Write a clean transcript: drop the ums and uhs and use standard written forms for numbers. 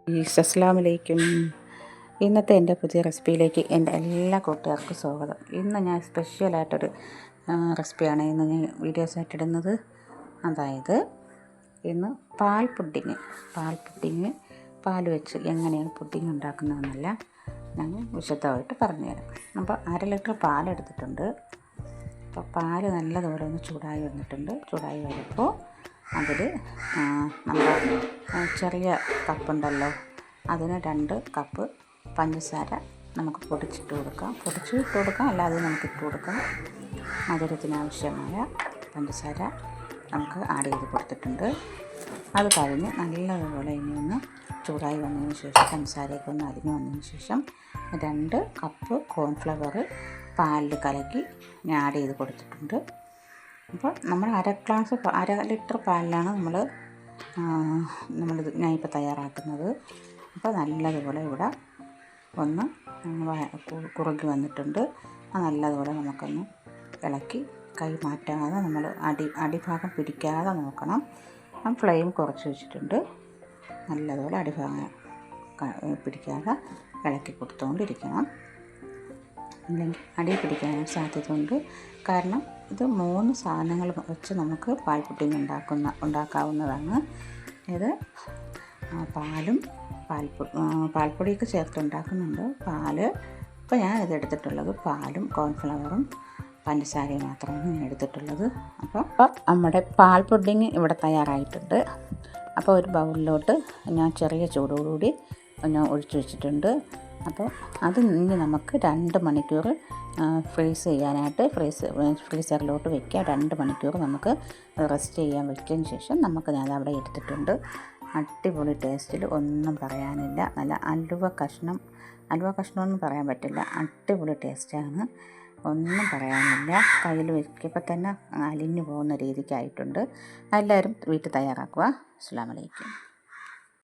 അസ്സലാമു അലൈക്കും. ഇന്നത്തെ എൻ്റെ പുതിയ റെസിപ്പിയിലേക്ക് എൻ്റെ എല്ലാ കൂട്ടുകാർക്കും സ്വാഗതം. ഇന്ന് ഞാൻ സ്പെഷ്യലായിട്ടൊരു റെസിപ്പിയാണ് ഇന്ന് ഞാൻ വീഡിയോസായിട്ട് ഇടുന്നത്. അതായത് ഇന്ന് പാൽ പുഡിങ് പാൽ വെച്ച് എങ്ങനെയാണ് പുഡിങ് ഉണ്ടാക്കുന്നതെന്നല്ല ഞാൻ വിശദമായിട്ട് പറഞ്ഞുതരാം. അപ്പോൾ 1/2 ലിറ്റർ പാലെടുത്തിട്ടുണ്ട്. അപ്പോൾ പാൽ നല്ലതുപോലെ ഒന്ന് ചൂടായി വന്നിട്ടുണ്ട്. ചൂടായി വരുമ്പോൾ അതിൽ നമ്മുടെ ചെറിയ കപ്പുണ്ടല്ലോ, അതിന് 2 കപ്പ് പഞ്ചസാര നമുക്ക് പൊടിച്ചിട്ട് കൊടുക്കാം, അല്ലാതെ നമുക്ക് ഇട്ട് കൊടുക്കാം. മധുരത്തിനാവശ്യമായ പഞ്ചസാര നമുക്ക് ആഡ് ചെയ്ത് കൊടുത്തിട്ടുണ്ട്. അത് കഴിഞ്ഞ് നല്ലതുപോലെ ഇനി ഒന്ന് ചൂടായി വന്നതിന് ശേഷം പഞ്ചസാരയൊക്കെ ഒന്ന് അരിഞ്ഞ് വന്നതിന് ശേഷം 2 കപ്പ് കോൺഫ്ലവർ പാലിൽ കലക്കി ഞാൻ ആഡ് ചെയ്ത് കൊടുത്തിട്ടുണ്ട്. അപ്പോൾ നമ്മൾ 1/2 ലിറ്റർ പാലിലാണ് ഞാനിപ്പോൾ തയ്യാറാക്കുന്നത്. അപ്പോൾ നല്ലതുപോലെ ഇവിടെ ഒന്ന് കുറുകി വന്നിട്ടുണ്ട്. നല്ലതുപോലെ നമുക്കൊന്ന് ഇളക്കി കൈ മാറ്റാതെ നമ്മൾ അടിഭാഗം പിടിക്കാതെ നോക്കണം. ഫ്ലെയിം കുറച്ച് വെച്ചിട്ടുണ്ട്. നല്ലതുപോലെ അടിഭാഗം പിടിക്കാതെ ഇളക്കി കൊടുത്തുകൊണ്ടിരിക്കണം, അല്ലെങ്കിൽ അടി പിടിക്കാനും സാധ്യതയുണ്ട്. കാരണം ഇത് 3 സാധനങ്ങൾ വെച്ച് നമുക്ക് പാൽ പുഡിങ് ഉണ്ടാക്കാവുന്നതാണ്. ഇത് പാലും പാൽപ്പൊടിയൊക്കെ ചേർത്ത് ഉണ്ടാക്കുന്നുണ്ട്. ഇപ്പോൾ ഞാൻ ഇതെടുത്തിട്ടുള്ളത് പാലും കോൺഫ്ലവറും പഞ്ചസാരയും മാത്രമാണ് ഞാൻ എടുത്തിട്ടുള്ളത്. അപ്പോൾ നമ്മുടെ പാൽ പുഡിങ് ഇവിടെ തയ്യാറായിട്ടുണ്ട്. അപ്പോൾ ഒരു ബൗളിലോട്ട് ഞാൻ ചെറിയ ചൂടോടുകൂടി ഞാൻ ഒഴിച്ചു വെച്ചിട്ടുണ്ട്. അപ്പോൾ അത് ഇനി നമുക്ക് 2 മണിക്കൂർ ഫ്രീസ് ചെയ്യാനായിട്ട് ഫ്രീസറിലോട്ട് വയ്ക്കുക. 2 മണിക്കൂർ നമുക്ക് റെസ്റ്റ് ചെയ്യാൻ വെച്ചതിന് ശേഷം ഞാൻ അവിടെ എടുത്തിട്ടുണ്ട്. അടിപൊളി ടേസ്റ്റിൽ ഒന്നും പറയാനില്ല. നല്ല അലുവ കഷ്ണമെന്ന് പറയാൻ പറ്റില്ല, അടിപൊളി ടേസ്റ്റാണ്, ഒന്നും പറയാനില്ല. കയ്യിൽ വയ്ക്കുമ്പോൾ തന്നെ അലിഞ്ഞു പോകുന്ന രീതിക്കായിട്ടുണ്ട്. എല്ലാവരും വീട്ടിൽ തയ്യാറാക്കുക. അസ്സലാമു അലൈക്കും.